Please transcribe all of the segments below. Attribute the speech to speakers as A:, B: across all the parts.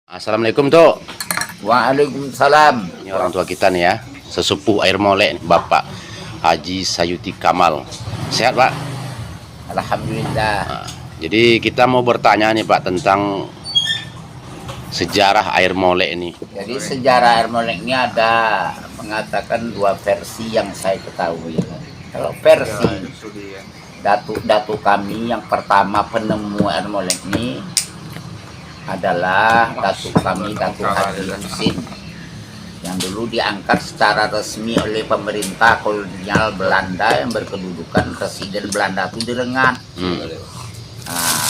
A: Assalamualaikum Tok.
B: Waalaikumsalam.
A: Ini orang tua kita nih ya, sesepuh air molek nih, Bapak Haji Sayuti Kamal. Sehat Pak?
B: Alhamdulillah.
A: Nah, jadi kita mau bertanya nih Pak tentang sejarah air molek ini.
B: Jadi sejarah air molek ini ada mengatakan dua versi yang saya ketahui. Kalau versi datuk kami yang pertama penemu air molek ini adalah datuk kami, Datuk Haji Husin, yang dulu diangkat secara resmi oleh pemerintah kolonial Belanda yang berkedudukan Presiden Belanda itu di Rengat. Nah,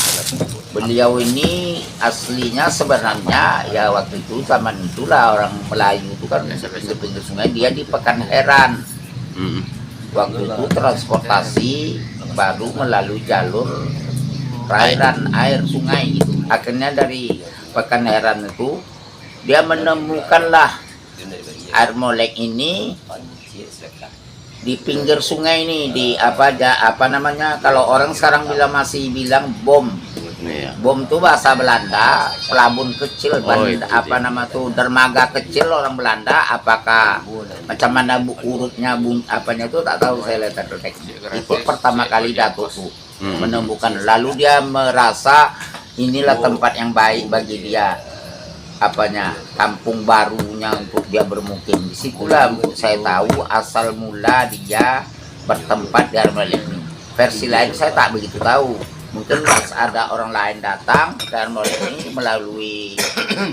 B: beliau ini aslinya sebenarnya ya waktu itu zaman itulah orang Melayu itu kan di pinggir sungai, dia di Pekanheran. Waktu itu transportasi baru melalui jalur perairan air sungai gitu. Akhirnya dari Pekanheran itu dia menemukanlah air molek ini di pinggir sungai ini, di apa namanya, kalau orang sekarang masih bilang bom. Bom itu bahasa Belanda, pelabun kecil, apa nama tuh, dermaga kecil orang Belanda. Apakah macam mana urutnya apanya itu tak tahu, saya lihat itu pertama kali Datuk tuh menemukan, lalu dia merasa inilah tempat yang baik bagi dia, apanya, kampung barunya untuk dia bermukim. Disitulah saya tahu asal mula dia bertempat di air molek ini. Versi lain saya tak begitu tahu, mungkin ada orang lain datang ke air molek ini melalui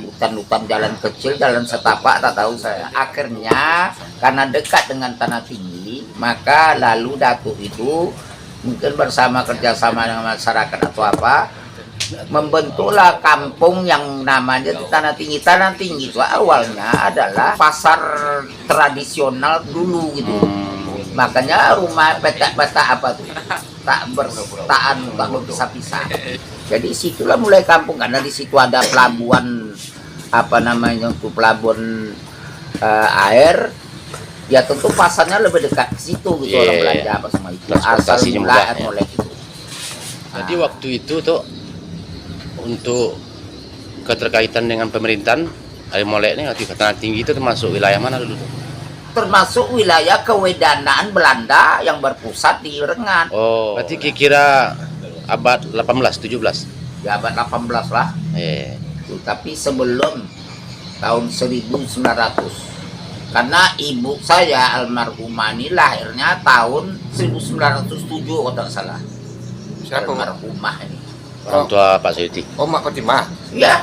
B: hutan-hutan, jalan kecil, jalan setapak, tak tahu saya. Akhirnya karena dekat dengan tanah tinggi, maka lalu Datuk itu mungkin bersama kerjasama dengan masyarakat atau apa, membentuklah kampung yang namanya di Tanah Tinggi. Tanah Tinggi itu awalnya adalah pasar tradisional dulu gitu. Makanya rumah petak-petak apa tuh tak berpisah-pisah. Jadi situlah mulai kampung, karena di situ ada pelabuhan, apa namanya, untuk pelabuhan air. Ya tentu pasarnya lebih dekat ke situ gitu, orang belanja apa semua itu. Asal mula air molek itu.
A: Jadi waktu itu tuh untuk keterkaitan dengan pemerintahan air molek ini di Tanah Tinggi itu termasuk wilayah mana dulu tuh?
B: Termasuk wilayah kewedanaan Belanda yang berpusat di Rengat.
A: Oh, berarti kira abad 18, 17?
B: Ya abad 18 lah. Tapi sebelum tahun 1900. Karena ibu saya almarhumah ini lahirnya tahun 1907 kalau tak salah.
C: Siapa
B: almarhumah ini?
A: Orang tua Pak Sayuti.
C: Oh, Mak Fatimah.
B: Ya,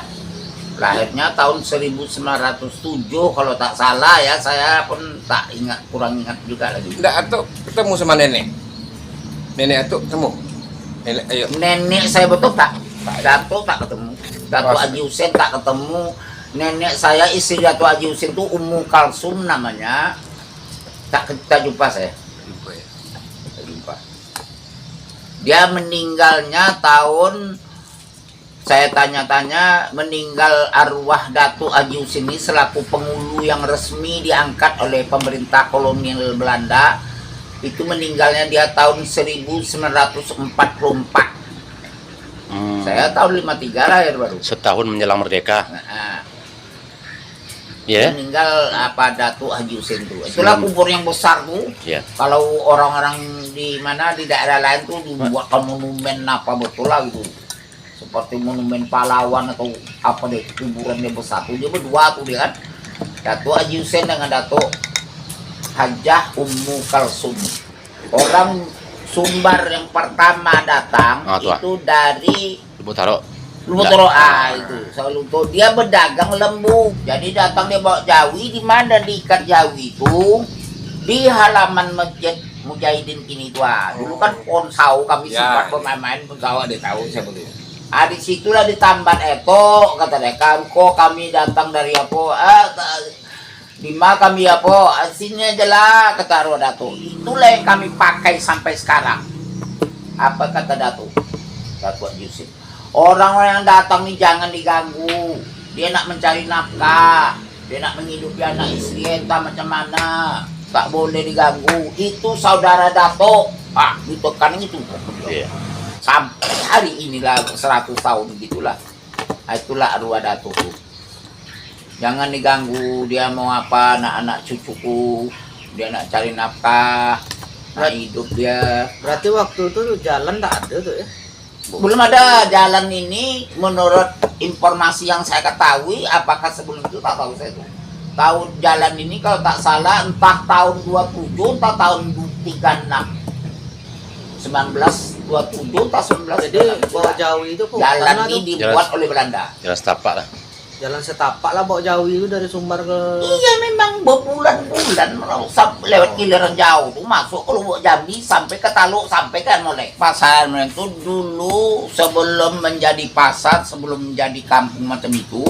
B: lahirnya tahun 1907 kalau tak salah ya, saya pun tak ingat, kurang ingat juga lagi.
C: Tidak, atau ketemu sama nenek? Nenek atau ketemu? Nenek, ayo.
B: Nenek saya betul tak? Datuk tak ketemu. Datuk Haji Husin tak ketemu. Nenek saya, istri Datuk Haji Husin itu Ummu Kalsum namanya. Tak kita jumpa saya. Jumpa. Dia meninggalnya tahun, saya tanya-tanya, meninggal arwah Datuk Haji Husin ini selaku penghulu yang resmi diangkat oleh pemerintah kolonial Belanda. Itu meninggalnya dia tahun 1944. Saya tahun 53 lahir baru.
A: Setahun menjelang merdeka.
B: Dia meninggal Datuk Haji Husin itu. Itulah kubur yang besar tuh. Kalau orang-orang di mana di daerah lain tuh dibuatkan monumen apa betul lah gitu. Seperti monumen pahlawan atau apa deh, kuburan yang besar tuh. Dia berdua tuh dia kan. Datuk Haji Husin dengan Datuk Hajah Ummu Kalsum. Orang Sumbar yang pertama datang itu dari
A: Lumutaro.
B: Itu selalu tuh dia berdagang lembu. Jadi datang dia bawa jawi, di mana diikat jawi itu di halaman masjid Mujahidin kini tua. Dulu kan pohon sawo kami sempat bermain-main pohon sawo, dia tahu saya betul. Di situlah ditambat eto, kata mereka, kok kami datang dari apa? Di mana kami apa? Sini aja lah, kata arwah Datuk. Itulah yang kami pakai sampai sekarang. Apa kata Datuk? Datuk Haji Husin. Orang-orang yang datang nih jangan diganggu. Dia nak mencari nafkah, dia nak menghidupi anak istri, entah macam mana. Tak boleh diganggu. Itu saudara Datuk. Ditekan itu. Sampai hari inilah 100 tahun gitulah. Itulah arwah Datuk. Jangan diganggu, dia mau apa, anak-anak cucuku, dia nak cari nafkah, nak hidup dia.
D: Berarti waktu itu tuh jalan tak ada tuh ya?
B: Belum ada jalan ini, menurut informasi yang saya ketahui, apakah sebelum itu tak tahu saya tuh. Tahun jalan ini kalau tak salah entah tahun 27 entah tahun 36. 1927 entah 19.
D: Jadi bawa Jawi itu kok
B: Jalan
D: tanah
B: ini
D: tuh,
B: dibuat oleh Belanda.
A: Jelas tapak lah.
D: jalan setapak lah bawa Jawi itu dari Sumbar ke
B: Iya memang berbulan-bulan lewat giliran jauh tuh masuk ke Lubuk Jambi sampai ke Taluk sampai kan mulai pasar itu dulu sebelum menjadi pasar, sebelum menjadi kampung macam itu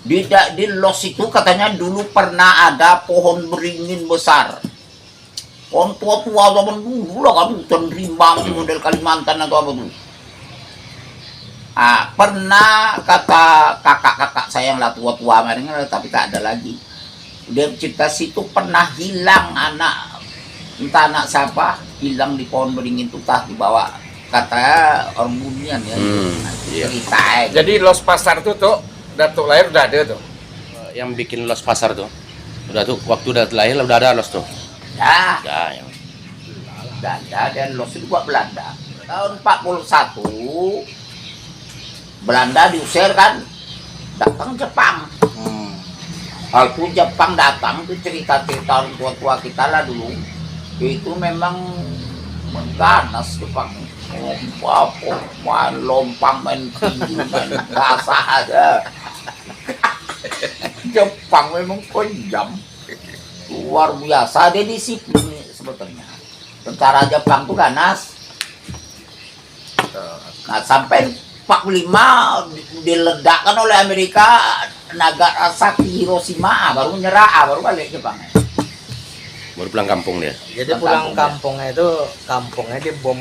B: di Los itu katanya dulu pernah ada pohon beringin besar, pohon tua-tua zaman dulu lah kan, hutan rimbang model Kalimantan atau apa tuh. Pernah kata kakak-kakak saya yang lah tua-tua mereka, tapi tak ada lagi. Dia cerita situ pernah hilang anak, entah anak siapa, hilang di pohon beringin itu, tah dibawa kata orang bunian ya.
A: Iya.
B: Cerita.
C: Jadi Los Pasar tuh Datuk lahir udah ada tuh.
A: Yang bikin Los Pasar tuh, udah tuh waktu udah lahir udah ada Los tuh.
B: Ya,
A: Ya, yang
B: Belanda dan Los itu buat Belanda. Tahun 41 Belanda diusir kan, datang Jepang. Waktu Jepang datang itu cerita-cerita orang tua-tua kita lah dulu. Itu memang mengganas Jepang. Main lompang, main tinggi, main basah aja. Jepang memang kejam. Luar biasa, dia disiplin sebetulnya. Tentara Jepang tuh ganas. Nah sampai 45 diledakkan oleh Amerika Nagasaki, Hiroshima, baru nyerah, baru balik Jepang.
A: baru pulang kampung dia.
D: jadi pulang kampungnya itu kampungnya dibom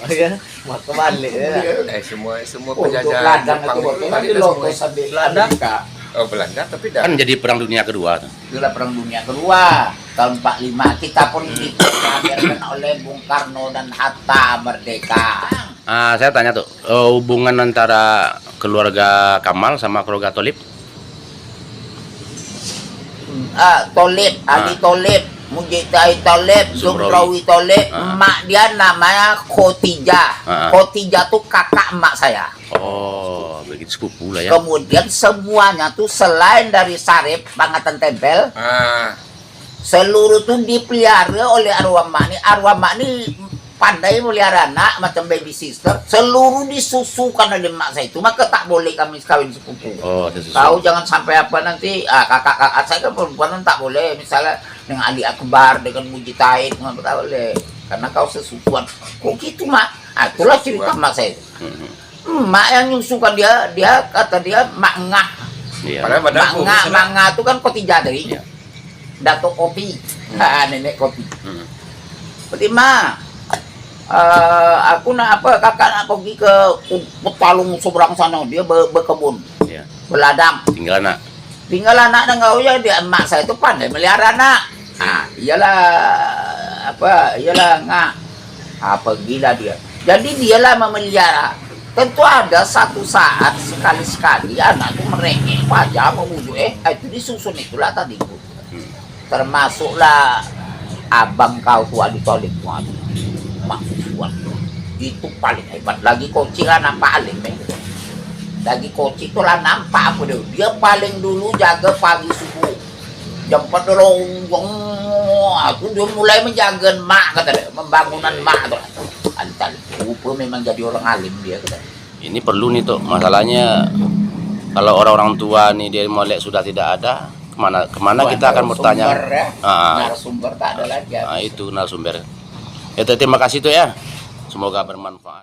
D: ya mau kembali ya.
C: Semua
B: Untuk
C: penjajah
B: ladang
C: Jepang
B: itu
C: itu
B: kan
C: tadi
B: di
C: dah
B: Lotus
C: semua.
B: sampai
D: Belanda.
B: Amerika.
C: Oh Belanda tapi dah.
A: Kan jadi perang dunia kedua tuh.
B: Itulah Perang Dunia Kedua tahun 45 kita pun dihadirkan oleh Bung Karno dan Hatta merdeka.
A: Saya tanya tuh, hubungan antara keluarga Kamal sama keluarga Tolib?
B: Tolib, Ali Tolib, Mujidai Tolib, Zumrawi Tolib, emak dia namanya Khotijah. Khotijah tuh kakak emak saya.
A: Oh, begitu sepupu lah ya.
B: Kemudian semuanya tuh selain dari Sarip, Pangatan Tempel, seluruh tuh dipelihara oleh arwah mak. Arwah mak ini pandai melihara anak macam baby sister. Seluruh disusukan oleh mak saya itu, maka tak boleh kami kawin sepupu.
A: Oh, sesuatu.
B: Tahu jangan sampai apa nanti kakak-kakak saya kan perempuan tak boleh, misalnya dengan Ali Akbar, dengan Mujitahid, nggak tak boleh karena kau sesukuan. Kok gitu mak? Itulah cerita mak saya. Mak yang nyusukan dia kata dia mak ngah.
A: Iya.
B: Mak ngah itu kan Khotijah dari
A: Iya.
B: Datuk Kopi, nenek Kopi. Berarti mak, aku nak apa kakak nak pergi ke Petalung seberang sana, dia berkebun,
A: Iya.
B: berladang.
A: Tinggal anak.
B: Tinggal anak dan kau ya, dia emak saya itu pandai melihara anak. Iyalah ngak. Pergilah dia. Jadi dialah memelihara. Tentu ada satu saat sekali-sekali anak itu merengek wajah memujuk itu disusun itulah tadi itu. Termasuklah abang kau tua di Tolib waduh. Maksudnya itu paling hebat lagi Koci lah nampak alim lagi Koci itu lah nampak apa dia paling dulu jaga pagi subuh jam 4 aku dia mulai menjaga mak kata dia, pembangunan mak tuh. Rupa memang jadi orang alim dia kata.
A: Ini perlu nih tuh, masalahnya kalau orang-orang tua nih dia molek sudah tidak ada, kemana kita akan bertanya?
B: Narasumber tak ada lagi.
A: Itu narasumber. Ya terima kasih tuh ya, semoga bermanfaat.